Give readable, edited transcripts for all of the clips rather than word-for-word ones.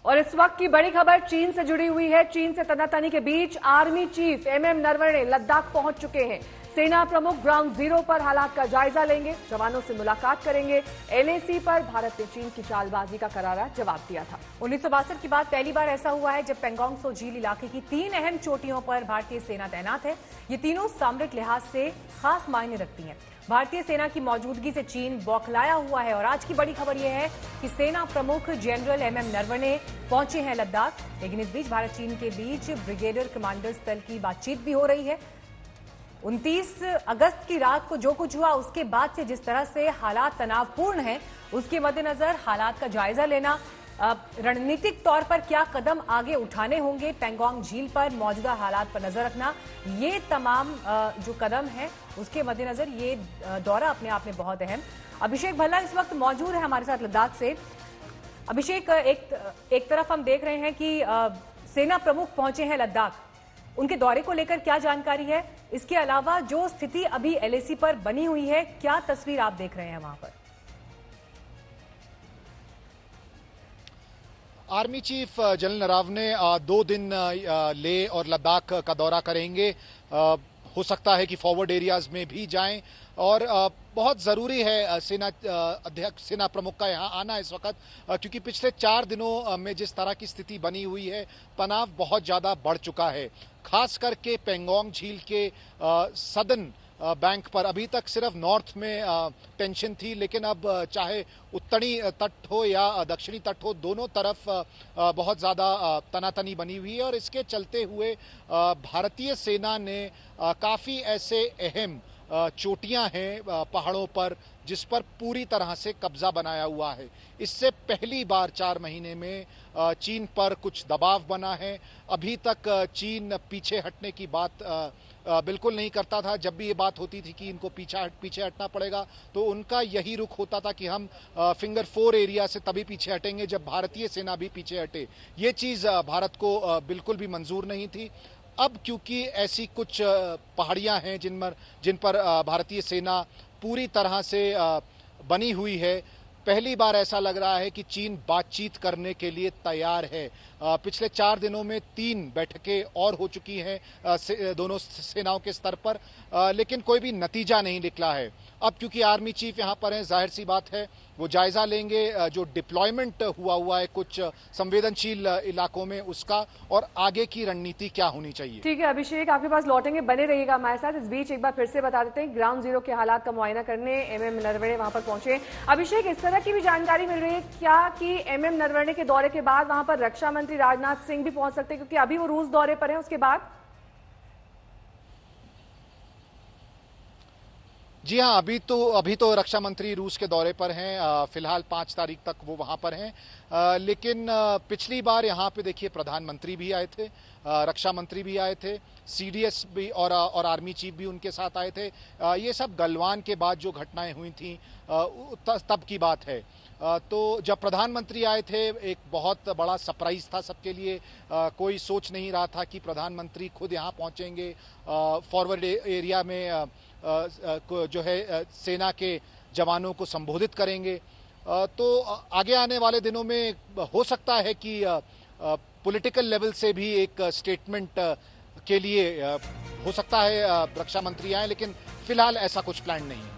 और इस वक्त की बड़ी खबर चीन से जुड़ी हुई है। चीन से तनातनी के बीच army chief M M Naravane Ladakh पहुंच चुके हैं। सेना प्रमुख ग्राउंड जीरो पर हालात का जायजा लेंगे, जवानों से मुलाकात करेंगे। एलएसी पर भारत ने चीन की चालबाजी का करारा जवाब दिया था। 1962 के बाद पहली बार ऐसा हुआ है जब पेंगोंग त्सो झील इलाके की 3 अहम चोटियों पर भारतीय सेना तैनात है। ये तीनों सामरिक लिहाज से खास मायने रखती हैं। भारतीय सेना की मौजूदगी से चीन बौखलाया हुआ है और आज की बड़ी खबर यह है कि सेना प्रमुख जनरल एमएम नरवणे पहुंचे हैं लद्दाख। लेकिन इस बीच भारत चीन के बीच ब्रिगेडियर कमांडर स्तर की बातचीत भी हो रही है। 29 अगस्त की रात को जो कुछ हुआ उसके बाद से जिस तरह से हालात तनावपूर्ण हैं, उसके मद्देनजर हालात का जायजा लेना, रणनीतिक तौर पर क्या कदम आगे उठाने होंगे, पेंगोंग झील पर मौजूदा हालात पर नजर रखना, ये तमाम जो कदम है उसके मद्देनजर ये दौरा अपने आप में बहुत अहम। अभिषेक भल्ला इस वक्त मौजूद है हमारे साथ लद्दाख से। अभिषेक, एक तरफ हम देख रहे हैं कि सेना प्रमुख पहुंचे हैं लद्दाख, उनके दौरे को लेकर क्या जानकारी है? इसके अलावा जो स्थिति अभी एलएसी पर बनी हुई है, क्या तस्वीर आप देख रहे हैं वहां पर? आर्मी चीफ जनरल नरवणे 2 दिन लेह और लद्दाख का दौरा करेंगे। हो सकता है कि फॉरवर्ड एरियाज में भी जाएं और बहुत ज़रूरी है सेना अध्यक्ष सेना प्रमुख का यहाँ आना इस वक्त, क्योंकि पिछले 4 दिनों में जिस तरह की स्थिति बनी हुई है, तनाव बहुत ज़्यादा बढ़ चुका है। खास करके पेंगोंग झील के सदर्न बैंक पर अभी तक सिर्फ नॉर्थ में टेंशन थी, लेकिन अब चाहे उत्तरी तट हो या दक्षिणी तट हो, दोनों तरफ बहुत ज़्यादा तनातनी बनी हुई है। और इसके चलते हुए भारतीय सेना ने काफ़ी ऐसे अहम चोटियां हैं पहाड़ों पर जिस पर पूरी तरह से कब्जा बनाया हुआ है। इससे पहली बार 4 महीने में चीन पर कुछ दबाव बना है। अभी तक चीन पीछे हटने की बात बिल्कुल नहीं करता था। जब भी ये बात होती थी कि इनको पीछे हटना पड़ेगा, तो उनका यही रुख होता था कि हम फिंगर 4 एरिया से तभी पीछे हटेंगे जब भारतीय सेना भी पीछे हटे। ये चीज़ भारत को बिल्कुल भी मंजूर नहीं थी। अब क्योंकि ऐसी कुछ पहाड़ियां हैं जिन पर भारतीय सेना पूरी तरह से बनी हुई है, पहली बार ऐसा लग रहा है कि चीन बातचीत करने के लिए तैयार है। पिछले 4 दिनों में 3 बैठकें और हो चुकी हैं दोनों सेनाओं के स्तर पर, लेकिन कोई भी नतीजा नहीं निकला है। अब क्योंकि आर्मी चीफ यहाँ पर हैं, जाहिर सी बात है वो जायजा लेंगे जो डिप्लॉयमेंट हुआ है कुछ संवेदनशील इलाकों में उसका, और आगे की रणनीति क्या होनी चाहिए। ठीक है अभिषेक, आपके पास लौटेंगे, बने रहिएगा हमारे साथ। इस बीच एक बार फिर से बता देते हैं, ग्राउंड जीरो के हालात का मुआयना करने एमएम नरवणे वहां पर पहुंचे। अभिषेक, इस तरह की भी जानकारी मिल रही है क्या कि एमएम नरवणे के दौरे के बाद वहां पर रक्षा मंत्री राजनाथ सिंह भी पहुंच सकते हैं, क्योंकि अभी वो रूस दौरे पर है, उसके बाद? जी हाँ, अभी तो रक्षा मंत्री रूस के दौरे पर हैं। फिलहाल 5 तारीख तक वो वहां पर हैं। लेकिन पिछली बार यहाँ पे देखिए प्रधानमंत्री भी आए थे, रक्षा मंत्री भी आए थे, सीडीएस भी और आर्मी चीफ भी उनके साथ आए थे। ये सब गलवान के बाद जो घटनाएं हुई थी तब की बात है। तो जब प्रधानमंत्री आए थे एक बहुत बड़ा सरप्राइज था सबके लिए। कोई सोच नहीं रहा था कि प्रधानमंत्री खुद यहाँ पहुँचेंगे, फॉरवर्ड एरिया में जो है सेना के जवानों को संबोधित करेंगे। तो आगे आने वाले दिनों में हो सकता है कि पॉलिटिकल लेवल से भी एक स्टेटमेंट के लिए हो सकता है रक्षा मंत्री आए, लेकिन फिलहाल ऐसा कुछ प्लान नहीं है।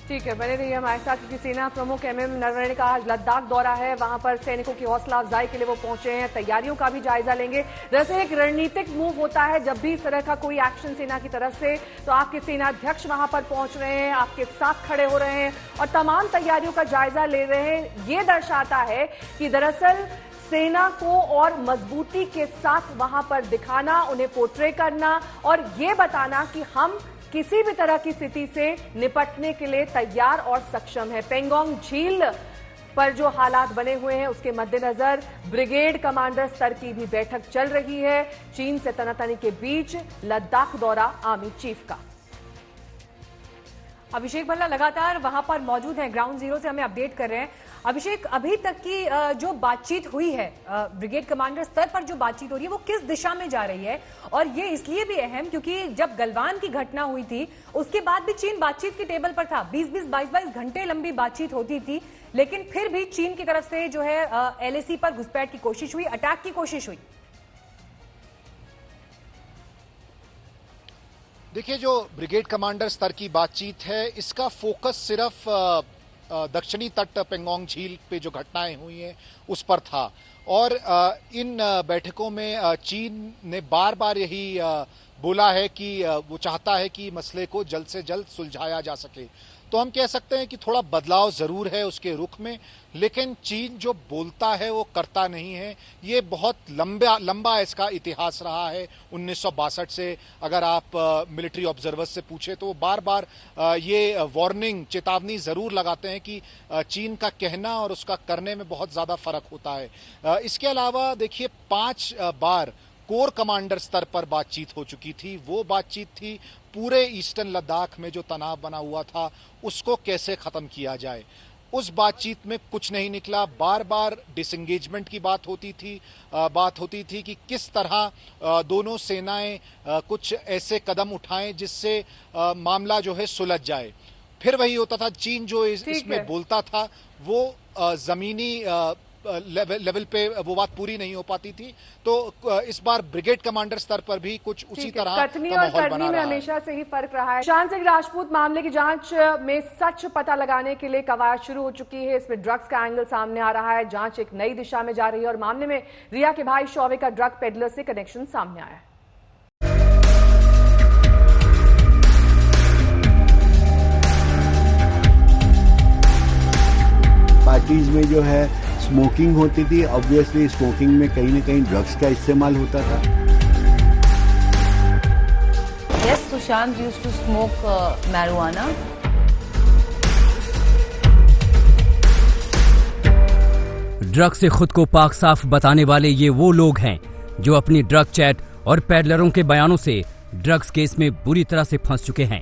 ठीक है, बने रहिए हमारे साथ, क्योंकि सेना प्रमुख एमएम नरवणे का आज लद्दाख दौरा है। वहां पर सैनिकों की हौसला अफजाई के लिए वो पहुंचे हैं, तैयारियों का भी जायजा लेंगे। दरअसल एक रणनीतिक मूव होता है जब भी इस तरह का कोई एक्शन सेना की तरफ से, तो आपके सेनाध्यक्ष वहां पर पहुंच रहे हैं, आपके साथ खड़े हो रहे हैं और तमाम तैयारियों का जायजा ले रहे हैं। ये दर्शाता है कि दरअसल सेना को और मजबूती के साथ वहां पर दिखाना, उन्हें पोर्ट्रे करना और ये बताना कि हम किसी भी तरह की स्थिति से निपटने के लिए तैयार और सक्षम है। पेंगोंग झील पर जो हालात बने हुए हैं उसके मद्देनजर ब्रिगेड कमांडर स्तर की भी बैठक चल रही है। चीन से तनातनी के बीच लद्दाख दौरा आर्मी चीफ का। अभिषेक भल्ला लगातार वहां पर मौजूद हैं, ग्राउंड जीरो से हमें अपडेट कर रहे हैं। अभिषेक, अभी तक की जो बातचीत हुई है, ब्रिगेड कमांडर स्तर पर जो बातचीत हो रही है, वो किस दिशा में जा रही है? और ये इसलिए भी अहम क्योंकि जब गलवान की घटना हुई थी उसके बाद भी चीन बातचीत की टेबल पर था। 20-22 घंटे लंबी बातचीत होती थी, लेकिन फिर भी चीन की तरफ से जो है LAC पर घुसपैठ की कोशिश हुई, अटैक की कोशिश हुई। देखिए, जो ब्रिगेड कमांडर स्तर की बातचीत है, इसका फोकस सिर्फ दक्षिणी तट पेंगोंग झील पे जो घटनाएं हुई हैं उस पर था। और इन बैठकों में चीन ने बार बार यही बोला है कि वो चाहता है कि मसले को जल्द से जल्द सुलझाया जा सके। तो हम कह सकते हैं कि थोड़ा बदलाव जरूर है उसके रुख में, लेकिन चीन जो बोलता है वो करता नहीं है। ये बहुत लंबा इसका इतिहास रहा है 1962 से। अगर आप मिलिट्री ऑब्जर्वर्स से पूछे तो वो बार बार ये वार्निंग, चेतावनी जरूर लगाते हैं कि चीन का कहना और उसका करने में बहुत ज्यादा फर्क होता है। इसके अलावा देखिए, 5 बार कोर कमांडर स्तर पर बातचीत हो चुकी थी। वो बातचीत थी पूरे ईस्टर्न लद्दाख में जो तनाव बना हुआ था उसको कैसे खत्म किया जाए। उस बातचीत में कुछ नहीं निकला। बार बार डिसएंगेजमेंट की बात होती थी कि किस तरह दोनों सेनाएं कुछ ऐसे कदम उठाएं जिससे मामला जो है सुलझ जाए। फिर वही होता था, चीन जो इसमें बोलता था वो जमीनी लेवल पे वो बात पूरी नहीं हो पाती थी। तो इस बार ब्रिगेड कमांडर स्तर पर भी कुछ उसी तरह कथनी और करनी में हमेशा से ही फर्क रहा है। सुशांत सिंह राजपूत मामले की जांच में सच पता लगाने के लिए कवायद शुरू हो चुकी है। इसमें ड्रग्स का एंगल सामने आ रहा है। जांच एक नई दिशा में जा रही है और मामले में रिया के भाई शौविक का ड्रग पेडलर से कनेक्शन सामने आया है। पार्टीज में जो है स्मोकिंग होती थी, ऑब्वियसली स्मोकिंग में कहीं ना कहीं ड्रग्स का इस्तेमाल होता था। Yes, Sushant used to smoke marijuana. Drug से खुद को पाक साफ बताने वाले ये वो लोग हैं जो अपनी ड्रग चैट और पैडलरों के बयानों से ड्रग्स केस में बुरी तरह से फंस चुके हैं।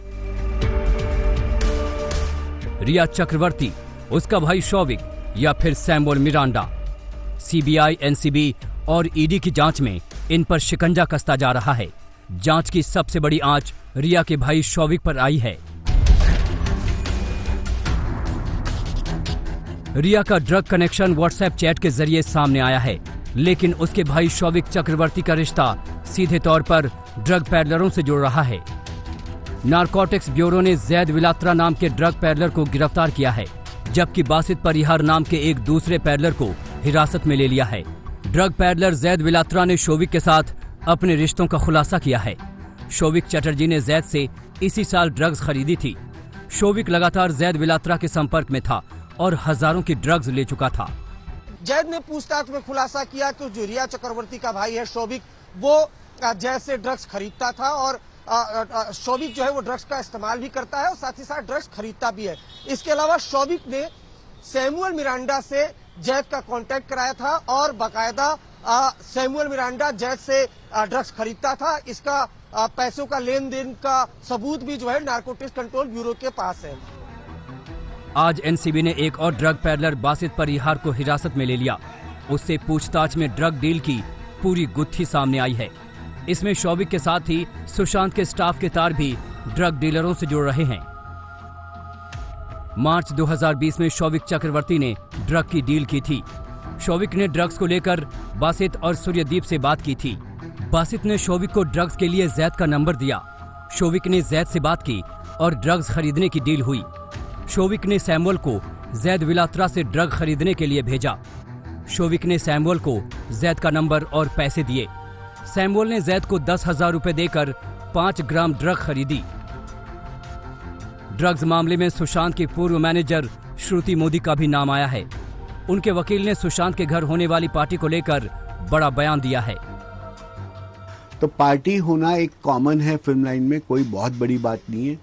रिया चक्रवर्ती, उसका भाई शौविक या फिर सैमुअल मिरांडा। CBI, NCB और ED की जांच में इन पर शिकंजा कसता जा रहा है। जांच की सबसे बड़ी आंच रिया के भाई शौविक पर आई है। रिया का ड्रग कनेक्शन व्हाट्सएप चैट के जरिए सामने आया है, लेकिन उसके भाई शौविक चक्रवर्ती का रिश्ता सीधे तौर पर ड्रग पैडलरों से जुड़ रहा है। नारकोटिक्स ब्यूरो ने जैद विलात्रा नाम के ड्रग पैडलर को गिरफ्तार किया है, जबकि बासित परिहार नाम के एक दूसरे पैडलर को हिरासत में ले लिया है। ड्रग पैडलर जैद विलात्रा ने शौविक के साथ अपने रिश्तों का खुलासा किया है। शौविक चटर्जी ने जैद से इसी साल ड्रग्स खरीदी थी। शौविक लगातार जैद विलात्रा के संपर्क में था और हजारों की ड्रग्स ले चुका था। जैद ने पूछताछ में खुलासा किया कि जो रिया चक्रवर्ती का भाई है शौविक, वो जैद से ड्रग्स खरीदता था और शौविक जो है वो ड्रग्स का इस्तेमाल भी करता है और साथ ही साथ ड्रग्स खरीदता भी है। इसके अलावा शौविक ने सैमुअल मिरांडा से जैद का कांटेक्ट कराया था और बाकायदा सैमुअल मिरांडा जैद से ड्रग्स खरीदता था। इसका पैसों का लेन देन का सबूत भी जो है नारकोटिक्स कंट्रोल ब्यूरो के पास है। आज NCB ने एक और ड्रग पैडलर बासित परिहार को हिरासत में ले लिया। उससे पूछताछ में ड्रग डील की पूरी गुत्थी सामने आई है। इसमें शौविक के साथ ही सुशांत के स्टाफ के तार भी ड्रग डीलरों से जुड़ रहे हैं। मार्च 2020 में शौविक चक्रवर्ती ने ड्रग की डील की थी। शौविक ने ड्रग्स को लेकर बासित और सूर्यदीप से बात की थी। बासित ने शौविक को ड्रग्स के लिए जैद का नंबर दिया। शौविक ने जैद से बात की और ड्रग्स खरीदने की डील हुई। शौविक ने सैमुअल को जैद विलात्रा से ड्रग खरीदने के लिए भेजा। शौविक ने सैमुअल को जैद का नंबर और पैसे दिए। सैमुअल ने जैद को 10,000 रुपए देकर 5 ग्राम ड्रग खरीदी। ड्रग्स मामले में सुशांत की पूर्व मैनेजर श्रुति मोदी का भी नाम आया है। उनके वकील ने सुशांत के घर होने वाली पार्टी को लेकर बड़ा बयान दिया है। तो पार्टी होना एक कॉमन है फिल्म लाइन में, कोई बहुत बड़ी बात नहीं है।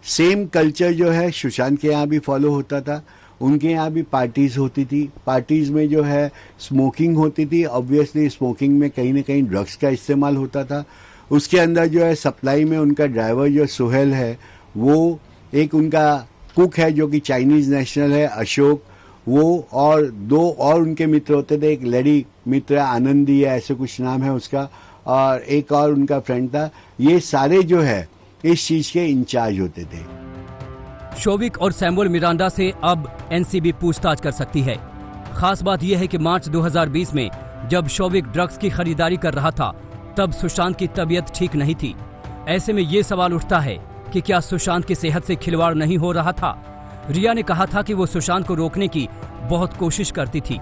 सेम कल्चर जो है सुशांत के यहाँ भी फॉलो होता था, उनके यहाँ भी पार्टीज होती थी। पार्टीज में जो है स्मोकिंग होती थी, ऑब्वियसली स्मोकिंग में कहीं ना कहीं ड्रग्स का इस्तेमाल होता था। उसके अंदर जो है सप्लाई में उनका ड्राइवर जो सुहेल है, वो एक उनका कुक है जो कि चाइनीज नेशनल है अशोक, वो और 2 और उनके मित्र होते थे। एक लेडी मित्र आनंदी है, ऐसे कुछ नाम है उसका, और एक और उनका फ्रेंड था। ये सारे जो है इस चीज के इंचार्ज होते थे। शोविक और सैमुअल मिरांडा से अब एनसीबी पूछताछ कर सकती है। खास बात यह है कि मार्च 2020 में जब शोविक ड्रग्स की खरीदारी कर रहा था तब सुशांत की तबीयत ठीक नहीं थी। ऐसे में ये सवाल उठता है कि क्या सुशांत की सेहत से खिलवाड़ नहीं हो रहा था। रिया ने कहा था कि वो सुशांत को रोकने की बहुत कोशिश करती थी।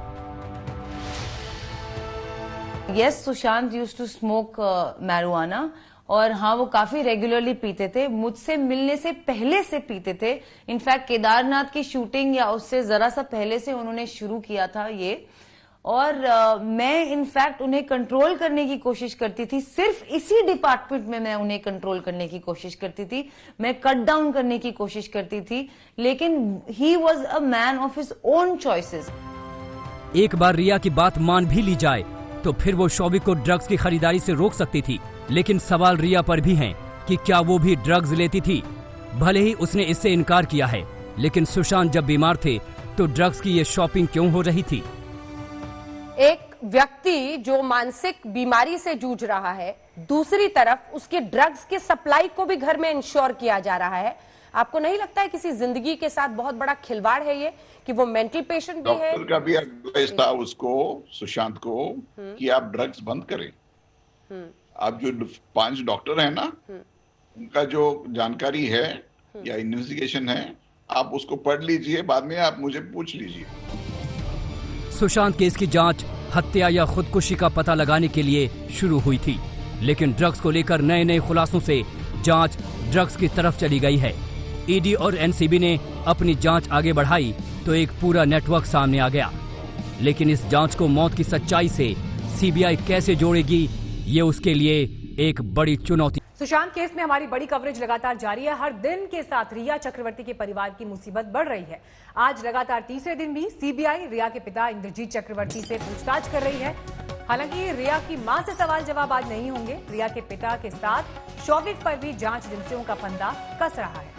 Yes, Sushant used to smoke marijuana और हाँ, वो काफी रेगुलरली पीते थे। मुझसे मिलने से पहले से पीते थे। इनफैक्ट केदारनाथ की शूटिंग या उससे जरा सा पहले से उन्होंने शुरू किया था ये। और मैं इनफैक्ट उन्हें कंट्रोल करने की कोशिश करती थी। सिर्फ इसी डिपार्टमेंट में मैं उन्हें कंट्रोल करने की कोशिश करती थी, मैं कट डाउन करने की कोशिश करती थी, लेकिन he was a man of his own choices. एक बार रिया की बात मान भी ली जाए तो फिर वो शोविक को ड्रग्स की खरीदारी से रोक सकती थी। लेकिन सवाल रिया पर भी हैं कि क्या वो भी ड्रग्स लेती थी। भले ही उसने इससे इनकार किया है, लेकिन सुशांत जब बीमार थे तो ड्रग्स की ये शॉपिंग क्यों हो रही थी। एक व्यक्ति जो मानसिक बीमारी से जूझ रहा है, दूसरी तरफ उसके ड्रग्स के सप्लाई को भी घर में इंश्योर किया जा रहा है। आपको नहीं लगता है किसी जिंदगी के साथ बहुत बड़ा खिलवाड़ है ये, कि वो मेंटल पेशेंट भी है? डॉक्टर का भी एडवाइस था उसको, सुशांत को, कि आप ड्रग्स बंद करें। आप जो 5 डॉक्टर हैं ना, उनका जो जानकारी है या इन्वेस्टिगेशन है, आप उसको पढ़ लीजिए, बाद में आप मुझे पूछ लीजिए। सुशांत केस की जांच हत्या या खुदकुशी का पता लगाने के लिए शुरू हुई थी, लेकिन ड्रग्स को लेकर नए नए खुलासों से जांच ड्रग्स की तरफ चली गई है। ईडी और एनसीबी ने अपनी जांच आगे बढ़ाई तो एक पूरा नेटवर्क सामने आ गया। लेकिन इस जांच को मौत की सच्चाई से सीबीआई कैसे जोड़ेगी, ये उसके लिए एक बड़ी चुनौती। सुशांत केस में हमारी बड़ी कवरेज लगातार जारी है। हर दिन के साथ रिया चक्रवर्ती के परिवार की मुसीबत बढ़ रही है। आज लगातार तीसरे दिन भी सीबीआई रिया के पिता इंद्रजीत चक्रवर्ती से पूछताछ कर रही है। हालांकि रिया की मां से सवाल जवाब आज नहीं होंगे। रिया के पिता के साथ शोविक पर भी जांच एजेंसियों का फंदा कस रहा है।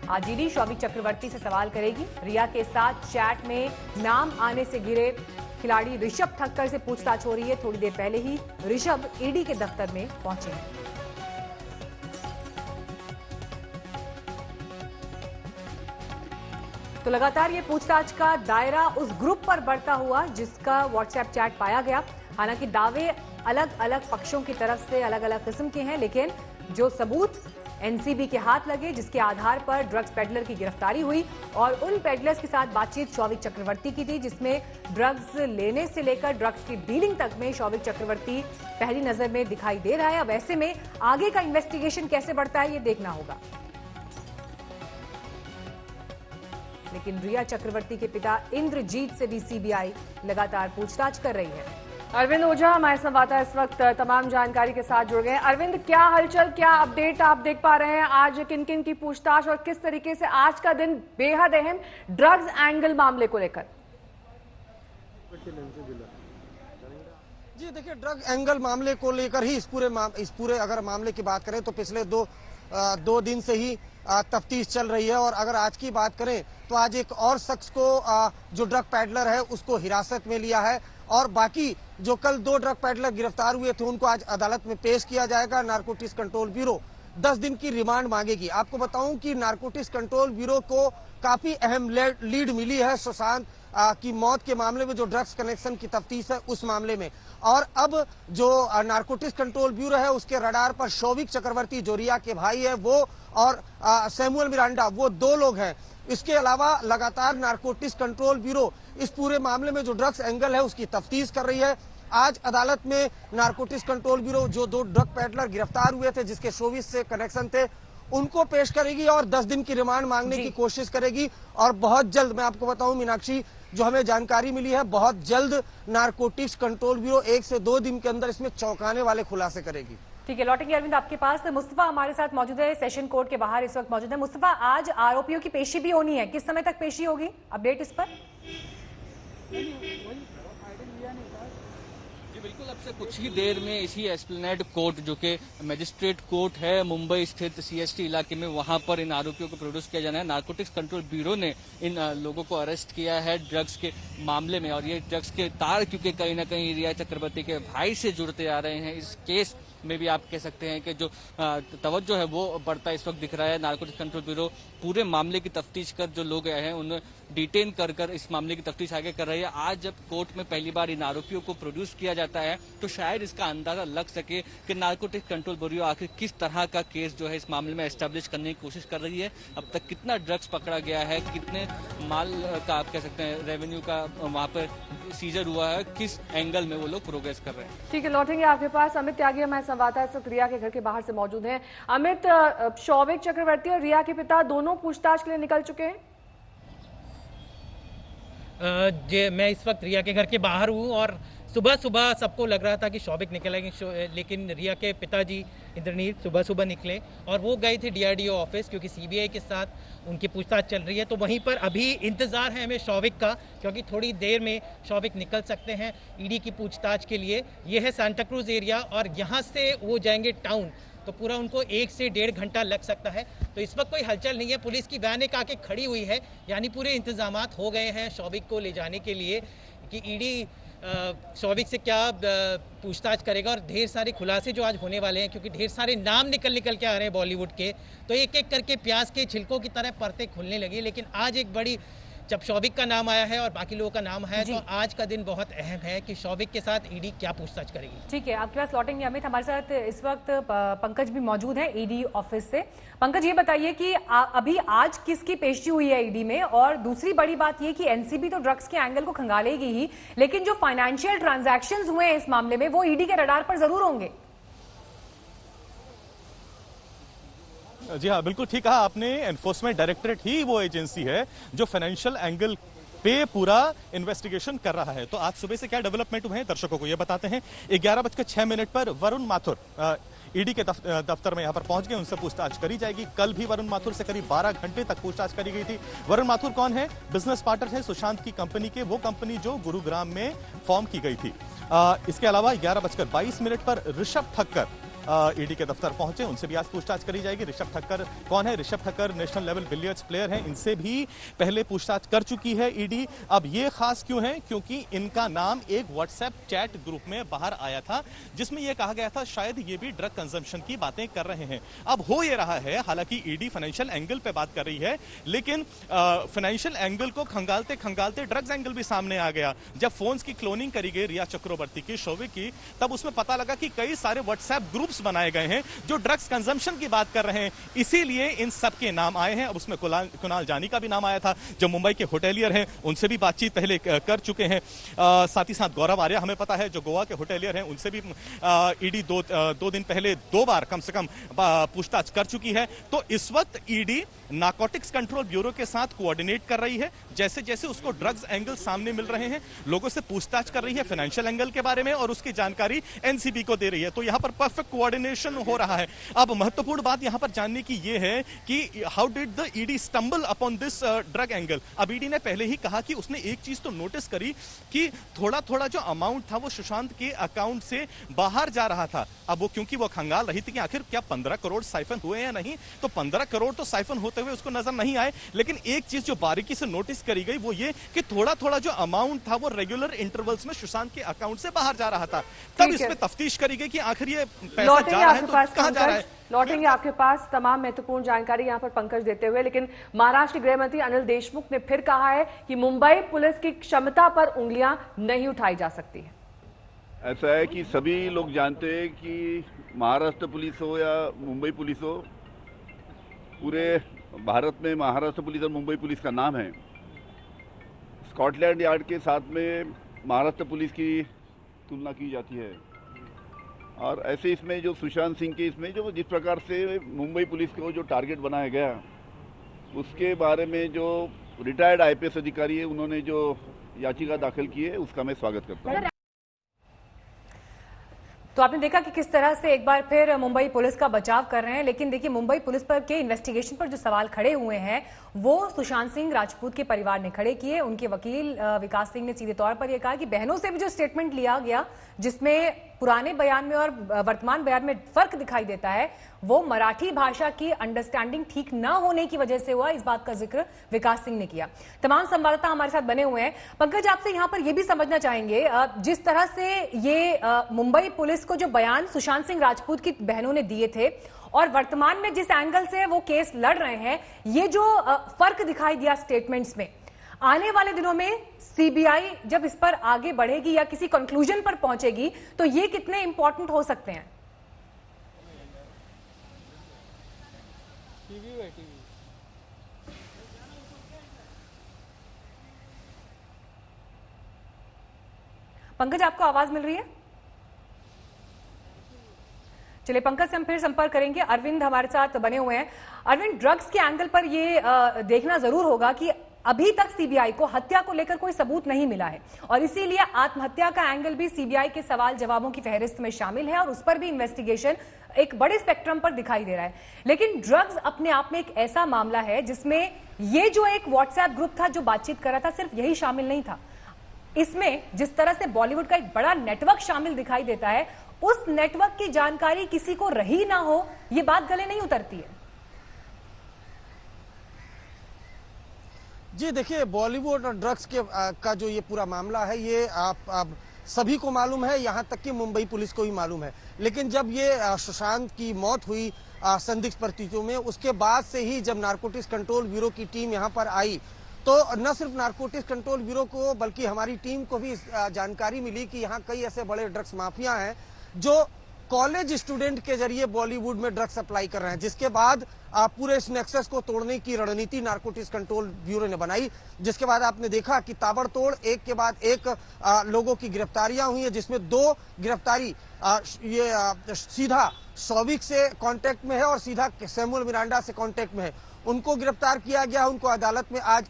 आज ईडी शोविक चक्रवर्ती से सवाल करेगी। रिया के साथ चैट में नाम आने से घिरे खिलाड़ी ऋषभ ठक्कर से पूछताछ हो रही है। थोड़ी देर पहले ही ऋषभ ईडी के दफ्तर में पहुंचे हैं। तो लगातार ये पूछताछ का दायरा उस ग्रुप पर बढ़ता हुआ जिसका व्हाट्सएप चैट पाया गया। हालांकि दावे अलग अलग पक्षों की तरफ से अलग अलग किस्म के हैं, लेकिन जो सबूत एनसीबी के हाथ लगे, जिसके आधार पर ड्रग्स पेडलर की गिरफ्तारी हुई और उन पेडलर्स के साथ बातचीत शोविक चक्रवर्ती की थी, जिसमें ड्रग्स लेने से लेकर ड्रग्स की डीलिंग तक में शोविक चक्रवर्ती पहली नजर में दिखाई दे रहा है। अब ऐसे में आगे का इन्वेस्टिगेशन कैसे बढ़ता है, ये देखना होगा। लेकिन रिया चक्रवर्ती के पिता इंद्रजीत से भी सीबीआई लगातार पूछताछ कर रही है। अरविंद ओझा हमारे संवाददाता इस वक्त तमाम जानकारी के साथ जुड़ गए। अरविंद, क्या हलचल, क्या अपडेट आप देख पा रहे हैं? आज किन किन की पूछताछ और किस तरीके से आज का दिन बेहद अहम ड्रग्स एंगल मामले को लेकर? जी देखिए, ड्रग एंगल मामले को लेकर ही इस पूरे अगर मामले की बात करें तो पिछले दो दिन से ही तफ्तीश चल रही है। और अगर आज की बात करें तो आज एक और शख्स को जो ड्रग पैडलर है उसको हिरासत में लिया है, और बाकी जो कल 2 ड्रग पैडलर गिरफ्तार हुए थे उनको आज अदालत में पेश किया जाएगा। नारकोटिक्स कंट्रोल ब्यूरो 10 दिन की रिमांड मांगेगी। आपको बताऊं कि नारकोटिक्स कंट्रोल ब्यूरो को काफी अहम लीड मिली है सुशांत की मौत के मामले में, जो ड्रग्स कनेक्शन की तफ्तीश है उस मामले में। और अब जो नारकोटिक्स कंट्रोल ब्यूरो है उसके रडार पर शोविक चक्रवर्ती, जो रिया के भाई है, वो और सैमुअल मिरांडा, वो 2 लोग हैं। इसके अलावा लगातार नारकोटिक्स कंट्रोल ब्यूरो इस पूरे मामले में जो ड्रग्स एंगल है उसकी तफ्तीश कर रही है। आज अदालत में नारकोटिक्स कंट्रोल ब्यूरो जो 2 ड्रग पैडलर गिरफ्तार हुए थे जिसके शोविक से कनेक्शन थे उनको पेश करेगी और 10 दिन की रिमांड मांगने की कोशिश करेगी। और बहुत जल्द, मैं आपको बताऊं मीनाक्षी, जो हमें जानकारी मिली है, बहुत जल्द नारकोटिक्स कंट्रोल ब्यूरो 1 से 2 दिन के अंदर इसमें चौंकाने वाले खुलासे करेगी। ठीक है, लौटेंगे अरविंद आपके पास। मुस्तफा हमारे साथ मौजूद है, सेशन कोर्ट के बाहर इस वक्त मौजूद है। मुस्तफा, आज आरोपियों की पेशी भी होनी है, किस समय तक पेशी होगी, अपडेट इस पर? जी बिल्कुल, अब से कुछ ही देर में इसी एस्प्लेनेड कोर्ट, जो कि मजिस्ट्रेट कोर्ट है मुंबई स्थित सीएसटी इलाके में, वहां पर इन आरोपियों को प्रोड्यूस किया जाना है। नारकोटिक्स कंट्रोल ब्यूरो ने इन लोगों को अरेस्ट किया है ड्रग्स के मामले में, और ये ड्रग्स के तार क्योंकि कहीं ना कहीं रिया चक्रवर्ती के भाई से जुड़ते आ रहे हैं, इस केस में भी आप कह सकते हैं कि जो तवज्जो है वो बढ़ता इस वक्त दिख रहा है। नारकोटिक्स कंट्रोल ब्यूरो पूरे मामले की तफ्तीश कर जो लोग आए हैं उन्हें डिटेन कर इस मामले की तफ्तीश आगे कर रही है। आज जब कोर्ट में पहली बार इन आरोपियों को प्रोड्यूस किया जाता है तो शायद इसका अंदाजा लग सके कि नारकोटिक्स कंट्रोल ब्यूरो आखिर किस तरह का केस जो है इस मामले में एस्टेब्लिश करने की कोशिश कर रही है। अब तक कितना ड्रग्स पकड़ा गया है, कितने माल का आप कह सकते हैं रेवेन्यू का वहां पर सीजर हुआ है, किस एंगल में वो लोग प्रोग्रेस कर रहे हैं। ठीक है, लौटेंगे आपके पास। अमित त्यागी हमारे संवाददाता रिया के घर के बाहर से मौजूद हैं। अमित, शौविक चक्रवर्ती और रिया के पिता दोनों पूछताछ के लिए निकल चुके हैं। मैं इस वक्त रिया के घर के बाहर हूँ और सुबह सुबह सबको लग रहा था कि शौविक निकलेंगे, लेकिन रिया के पिताजी इंद्रनील सुबह सुबह निकले और वो गए थे DRDO ऑफिस, क्योंकि CBI के साथ उनकी पूछताछ चल रही है। तो वहीं पर अभी इंतज़ार है हमें शौविक का, क्योंकि थोड़ी देर में शौविक निकल सकते हैं ED की पूछताछ के लिए। ये है सांता क्रूज एरिया और यहाँ से वो जाएंगे टाउन, तो पूरा उनको 1 से 1.5 घंटा लग सकता है। तो इस वक्त कोई हलचल नहीं है, पुलिस की वैन एक आके खड़ी हुई है, यानी पूरे इंतजामात हो गए हैं शौविक को ले जाने के लिए कि ED शौविक से क्या पूछताछ करेगा। और ढेर सारे खुलासे जो आज होने वाले हैं, क्योंकि ढेर सारे नाम निकल के आ रहे हैं बॉलीवुड के, तो एक एक करके प्याज के छिलकों की तरह परतें खुलने लगी। लेकिन आज एक बड़ी, जब शौविक का नाम आया है और बाकी लोगों का नाम है, तो आज का दिन बहुत अहम है कि शौविक के साथ ED क्या पूछताछ करेगी। ठीक है, आपके पास लौटेंगे अमित। हमारे साथ इस वक्त पंकज भी मौजूद है ED ऑफिस से। पंकज, ये बताइए कि अभी आज किसकी पेशी हुई है ED में, और दूसरी बड़ी बात ये कि NCB तो ड्रग्स के एंगल को खंगालेगी ही, लेकिन जो फाइनेंशियल ट्रांजैक्शंस हुए हैं इस मामले में वो ED के रडार पर जरूर होंगे। जी हाँ, बिल्कुल ठीक कहा आपने। एनफोर्समेंट डायरेक्टरेट ही वो एजेंसी है जो फाइनेंशियल एंगल पे पूरा इन्वेस्टिगेशन कर रहा है। तो आज सुबह से क्या डेवलपमेंट हुए हैं दर्शकों को ये बताते हैं। 11:06 पर वरुण माथुर ED के दफ्तर में यहाँ पर पहुंच गए, उनसे पूछताछ करी जाएगी। कल भी वरुण माथुर से करीब 12 घंटे तक पूछताछ करी गई थी। वरुण माथुर कौन है? बिजनेस पार्टनर है सुशांत की कंपनी के, वो कंपनी जो गुरुग्राम में फॉर्म की गई थी। इसके अलावा 11:22 पर ऋषभ ठक्कर ED के दफ्तर पहुंचे, उनसे भी आज पूछताछ करी जाएगी। ऋषभ ठक्कर कौन है? Rishabh Thakkar national level billiards player हैं, इनसे भी पहले पूछताछ कर चुकी है ED। अब ये खास क्यों है? क्योंकि इनका नाम एक व्हाट्सएप चैट ग्रुप में बाहर आया था जिसमें यह कहा गया था शायद ये भी ड्रग कंजम्पशन की बातें कर रहे हैं। अब हो ये रहा है, हालांकि ED फाइनेंशियल एंगल पे बात कर रही है, लेकिन फाइनेंशियल एंगल को खंगालते खंगालते ड्रग्स एंगल भी सामने आ गया। जब फोन्स की क्लोनिंग करी गई रिया चक्रवर्ती की, शौविक की, तब उसमें पता लगा कि कई सारे व्हाट्सएप ग्रुप्स बनाए गए हैं जो ड्रग्स कंजम्पशन की बात कर रहे हैं। इसीलिए इन सब के नाम आए हैं। अब उसमें कुणाल जानी का भी नाम आया था जो मुंबई के होटेलियर हैं, उनसे भी बातचीत पहले कर चुके हैं। साथ ही साथ गौरव आर्या हमें पता है जो गोवा के होटेलियर हैं, उनसे भी ED दो दिन पहले 2 बार कम से कम पूछताछ कर चुकी है। तो इस वक्त ED नारकोटिक्स कंट्रोल ब्यूरो के साथ कोऑर्डिनेट कर रही है। जैसे जैसे उसको ड्रग्स एंगल सामने मिल रहे हैं, लोगों से पूछताछ कर रही है फाइनेंशियल एंगल के बारे में और उसकी जानकारी NCB को दे रही है। तो यहां पर परफेक्ट कोऑर्डिनेशन हो रहा है। अब महत्वपूर्ण बात यहां पर जानने की यह है कि how did the ED stumble upon this drug angle. अब ED ने पहले ही कहा कि उसने एक चीज तो नोटिस करी कि थोड़ा थोड़ा जो अमाउंट था वो सुशांत के अकाउंट से बाहर जा रहा था। अब वो क्योंकि वो खंगाल रही थी कि आखिर क्या 15 करोड़ साइफन हुए या नहीं, तो 15 करोड़ तो साइफन होते हुए उसको नजर नहीं आए। लेकिन एक चीज जो बारीकी से नोटिस करी गई वो ये कि थोड़ा थोड़ा जो अमाउंट था वो रेगुलर इंटरवल्स में सुशांत के अकाउंट से बाहर जा रहा था। तब इसमें तफ्तीश करी गई कि आखिर ये पैसा जा रहा है तो कहां जा रहा है। लौटेंगे आपके पास तमाम महत्वपूर्ण जानकारी यहाँ पर पंकज देते हुए, लेकिन महाराष्ट्र गृह मंत्री अनिल देशमुख ने फिर कहा है कि मुंबई पुलिस की क्षमता पर उंगलियां नहीं उठाई जा सकती है। ऐसा है कि सभी लोग जानते हैं कि महाराष्ट्र पुलिस हो या मुंबई पुलिस हो, पूरे भारत में महाराष्ट्र पुलिस और मुंबई पुलिस का नाम है। स्कॉटलैंड यार्ड के साथ में महाराष्ट्र पुलिस की तुलना की जाती है। और ऐसे इसमें जो सुशांत सिंह के इसमें जो जिस प्रकार से मुंबई पुलिस को जो टारगेट बनाया गया, उसके बारे में जो रिटायर्ड IPS अधिकारी है उन्होंने जो याचिका दाखिल की है उसका मैं स्वागत करता हूँ। तो आपने देखा कि किस तरह से एक बार फिर मुंबई पुलिस का बचाव कर रहे हैं, लेकिन देखिए मुंबई पुलिस पर के इन्वेस्टिगेशन पर जो सवाल खड़े हुए हैं वो सुशांत सिंह राजपूत के परिवार ने खड़े किए। उनके वकील विकास सिंह ने सीधे तौर पर यह कहा कि बहनों से भी जो स्टेटमेंट लिया गया जिसमें पुराने बयान में और वर्तमान बयान में फर्क दिखाई देता है, वो मराठी भाषा की अंडरस्टैंडिंग ठीक न होने की वजह से हुआ, इस बात का जिक्र विकास सिंह ने किया। तमाम संवाददाता हमारे साथ बने हुए हैं। पंकज, आपसे यहां पर यह भी समझना चाहेंगे, जिस तरह से ये मुंबई पुलिस को जो बयान सुशांत सिंह राजपूत की बहनों ने दिए थे और वर्तमान में जिस एंगल से वो केस लड़ रहे हैं, ये जो फर्क दिखाई दिया स्टेटमेंट्स में, आने वाले दिनों में सीबीआई जब इस पर आगे बढ़ेगी या किसी कंक्लूजन पर पहुंचेगी तो ये कितने इंपॉर्टेंट हो सकते हैं? पंकज, आपको आवाज मिल रही है? चलिए पंकज से हम फिर संपर्क करेंगे। अरविंद हमारे साथ बने हुए हैं। अरविंद, ड्रग्स के एंगल पर ये देखना जरूर होगा कि अभी तक सीबीआई को हत्या को लेकर कोई सबूत नहीं मिला है और इसीलिए आत्महत्या का एंगल भी सीबीआई के सवाल जवाबों की फहरिस्त में शामिल है और उस पर भी इन्वेस्टिगेशन एक बड़े स्पेक्ट्रम पर दिखाई दे रहा है। लेकिन ड्रग्स अपने आप में एक ऐसा मामला है जिसमें ये जो एक व्हाट्सएप ग्रुप था जो बातचीत कर रहा था, सिर्फ यही शामिल नहीं था। इसमें जिस तरह से बॉलीवुड का एक बड़ा नेटवर्क शामिल दिखाई देता है, उस नेटवर्क की जानकारी किसी को रही ना हो, ये बात गले नहीं उतरती है। जी देखिए, बॉलीवुड और ड्रग्स के का जो ये पूरा मामला है, ये आप सभी को मालूम है, यहाँ तक कि मुंबई पुलिस को भी मालूम है। लेकिन जब ये सुशांत की मौत हुई संदिग्ध परिस्थितियों में, उसके बाद से ही जब नारकोटिक्स कंट्रोल ब्यूरो की टीम यहाँ पर आई तो न सिर्फ नारकोटिक्स कंट्रोल ब्यूरो को बल्कि हमारी टीम को भी जानकारी मिली कि यहाँ कई ऐसे बड़े ड्रग्स माफिया हैं जो कॉलेज स्टूडेंट के जरिए बॉलीवुड में ड्रग्स सप्लाई कर रहे हैं। जिसके बाद पूरे इस नेक्सस को तोड़ने की रणनीति नारकोटिक्स कंट्रोल ब्यूरो ने बनाई, जिसके बाद आपने देखा कि ताबड़तोड़ एक के बाद एक लोगों की गिरफ्तारियां हुई है, जिसमें 2 गिरफ्तारी ये सीधा शौविक से कांटेक्ट में है और सीधा सैमुअल मिरांडा से कांटेक्ट में है। उनको गिरफ्तार किया गया, उनको अदालत में आज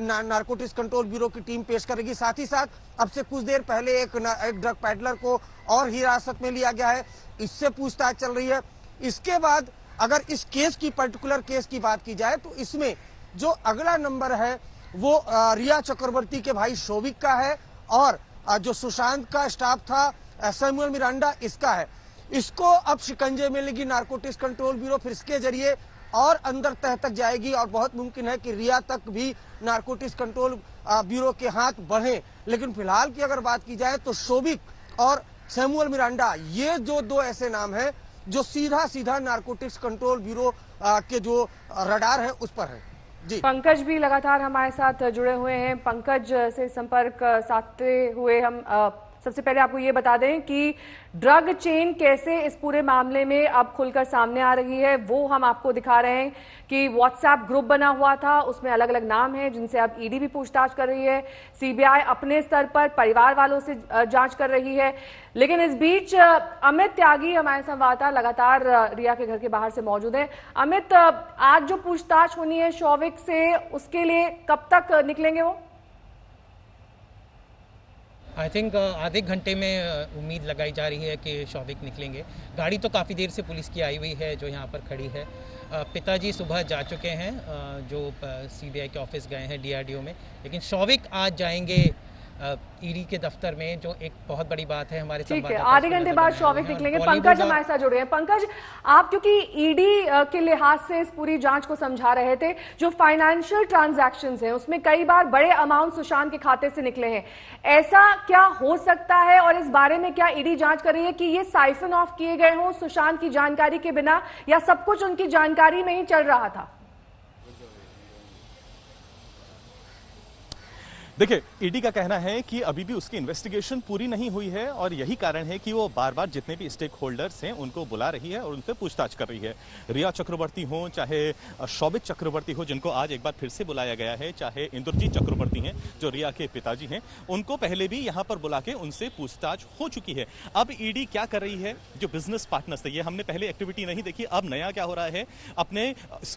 नारकोटिक्स कंट्रोल ब्यूरो की टीम पेश करेगी। साथ ही साथ अब से कुछ देर पहले एक ड्रग पैडलर को और हिरासत में लिया गया है, इससे पूछताछ चल रही है। इसके बाद अगर इस केस की पर्टिकुलर केस की बात की जाए तो इसमें जो अगला नंबर है वो रिया चक्रवर्ती के भाई शौविक का है और जो सुशांत का स्टाफ था सैमुअल मिरांडा, इसका है। इसको अब शिकंजे में लेगी नारकोटिक्स कंट्रोल ब्यूरो, फिर इसके जरिए और अंदर तह तक जाएगी और बहुत मुमकिन है कि रिया तक भी नारकोटिक्स कंट्रोल ब्यूरो के हाथ बढ़े। लेकिन फिलहाल की अगर बात की जाए तो शौविक और सैमुअल मिरांडा, ये जो 2 ऐसे नाम हैं जो सीधा नारकोटिक्स कंट्रोल ब्यूरो के जो रडार है उस पर है। जी, पंकज भी लगातार हमारे साथ जुड़े हुए हैं। पंकज से संपर्क साधते हुए हम सबसे पहले आपको ये बता दें कि ड्रग चेन कैसे इस पूरे मामले में अब खुलकर सामने आ रही है, वो हम आपको दिखा रहे हैं कि व्हाट्सएप ग्रुप बना हुआ था, उसमें अलग अलग नाम हैं जिनसे अब ईडी भी पूछताछ कर रही है। सीबीआई अपने स्तर पर परिवार वालों से जांच कर रही है। लेकिन इस बीच अमित त्यागी हमारे संवाददाता लगातार रिया के घर के बाहर से मौजूद है। अमित, आज जो पूछताछ होनी है शौविक से, उसके लिए कब तक निकलेंगे वो? आई थिंक आधे घंटे में उम्मीद लगाई जा रही है कि शौविक निकलेंगे। गाड़ी तो काफ़ी देर से पुलिस की आई हुई है जो यहाँ पर खड़ी है। पिताजी सुबह जा चुके हैं जो सीबीआई के ऑफिस गए हैं डीआरडीओ में, लेकिन शौविक आज जाएंगे ईडी के दफ्तर में, जो एक बहुत बड़ी बात है। हमारे ठीक है, आधे घंटे बाद शौविक निकलेंगे। पंकज हमारे साथ जुड़े हैं। पंकज, आप क्योंकि ईडी के लिहाज से इस पूरी जांच को समझा रहे थे, जो फाइनेंशियल ट्रांजैक्शंस हैं उसमें कई बार बड़े अमाउंट सुशांत के खाते से निकले हैं, ऐसा क्या हो सकता है और इस बारे में क्या ईडी जांच कर रही है कि ये साइफन ऑफ किए गए हों सुशांत की जानकारी के बिना, या सब कुछ उनकी जानकारी में ही चल रहा था? देखिए, ईडी का कहना है कि अभी भी उसकी इन्वेस्टिगेशन पूरी नहीं हुई है और यही कारण है कि वो बार बार जितने भी स्टेक होल्डर्स हैं उनको बुला रही है और उनसे पूछताछ कर रही है। रिया चक्रवर्ती हो चाहे शौविक चक्रवर्ती हो, जिनको आज एक बार फिर से बुलाया गया है, चाहे इंद्रजीत चक्रवर्ती हैं जो रिया के पिताजी हैं, उनको पहले भी यहाँ पर बुला के उनसे पूछताछ हो चुकी है। अब ईडी क्या कर रही है, जो बिजनेस पार्टनर्स थे, ये हमने पहले एक्टिविटी नहीं देखी, अब नया क्या हो रहा है, अपने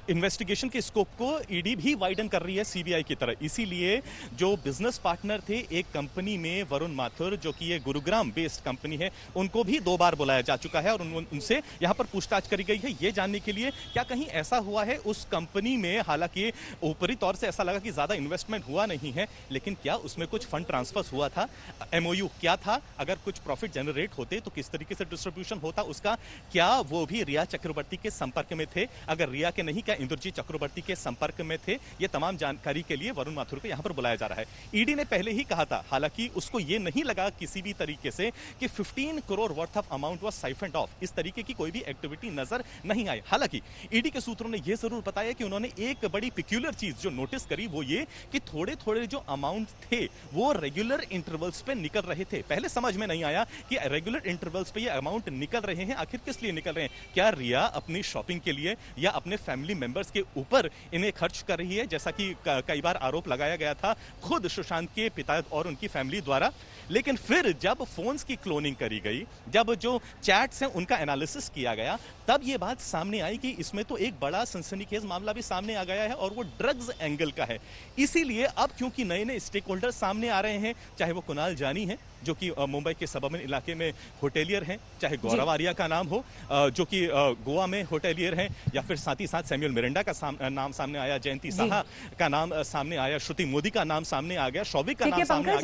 इन्वेस्टिगेशन के स्कोप को ईडी भी वाइडन कर रही है सीबीआई की तरह। इसीलिए जो बिजनेस पार्टनर थे एक कंपनी में, वरुण माथुर, जो कि ये गुरुग्राम बेस्ड कंपनी है, उनको भी 2 बार बुलाया जा चुका है और उनसे यहां पर पूछताछ करी गई है, ये जानने के लिए क्या कहीं ऐसा हुआ है उस कंपनी में। हालांकि ऊपरी तौर से ऐसा लगा कि ज्यादा इन्वेस्टमेंट हुआ नहीं है, लेकिन क्या उसमें कुछ फंड ट्रांसफर हुआ था, एमओयू क्या था, अगर कुछ प्रॉफिट जनरेट होते तो किस तरीके से डिस्ट्रीब्यूशन होता उसका, क्या वो भी रिया चक्रवर्ती के संपर्क में थे, अगर रिया के नहीं क्या इंद्रजीत चक्रवर्ती के संपर्क में थे, ये तमाम जानकारी के लिए वरुण माथुर को यहां पर बुलाया जा रहा है। ईडी ने पहले ही कहा था, हालांकि उसको ये नहीं लगा किसी भी तरीके से कि 15 crore worth of amount was siphoned off, इस तरीके की कोई भी एक्टिविटी नजर नहीं आई। हालांकि ईडी के सूत्रों ने यह जरूर बताया कि उन्होंने एक बड़ी पिक्यूलर चीज जो नोटिस करी वो ये कि थोड़े थोड़े जो अमाउंट थे वो रेगुलर इंटरवल्स पे निकल रहे थे। पहले समझ में नहीं आया कि रेगुलर इंटरवल्स पे ये अमाउंट निकल रहे हैं, आखिर किस लिए निकल रहे हैं? क्या रिया अपनी शॉपिंग के लिए या अपने फैमिली मेंबर्स के ऊपर इन्हें खर्च कर रही है, जैसा कि कई बार आरोप लगाया गया था खुद सुशांत के पिता और उनकी फैमिली द्वारा। लेकिन फिर जब फोन्स की क्लोनिंग करी गई, जब जो चैट्स हैं उनका एनालिसिस किया गया, तब ये बात सामने आई कि इसमें तो एक बड़ा सनसनीखेज मामला भी सामने आ गया है और वो ड्रग्स एंगल का है। इसीलिए अब क्योंकि नए नए स्टेक होल्डर सामने आ रहे हैं, चाहे वो कुणाल जानी है जो कि मुंबई के सबर्बन इलाके में होटेलियर हैं, चाहे गौरव आर्या का नाम हो जो कि गोवा में होटेलियर हैं, या फिर साथ ही साथ सैमुअल मिरांडा का नाम सामने आया, जयंती साहा का नाम सामने आया, श्रुति मोदी का नाम सामने आ गया, शौविक का नाम सामने आ गया।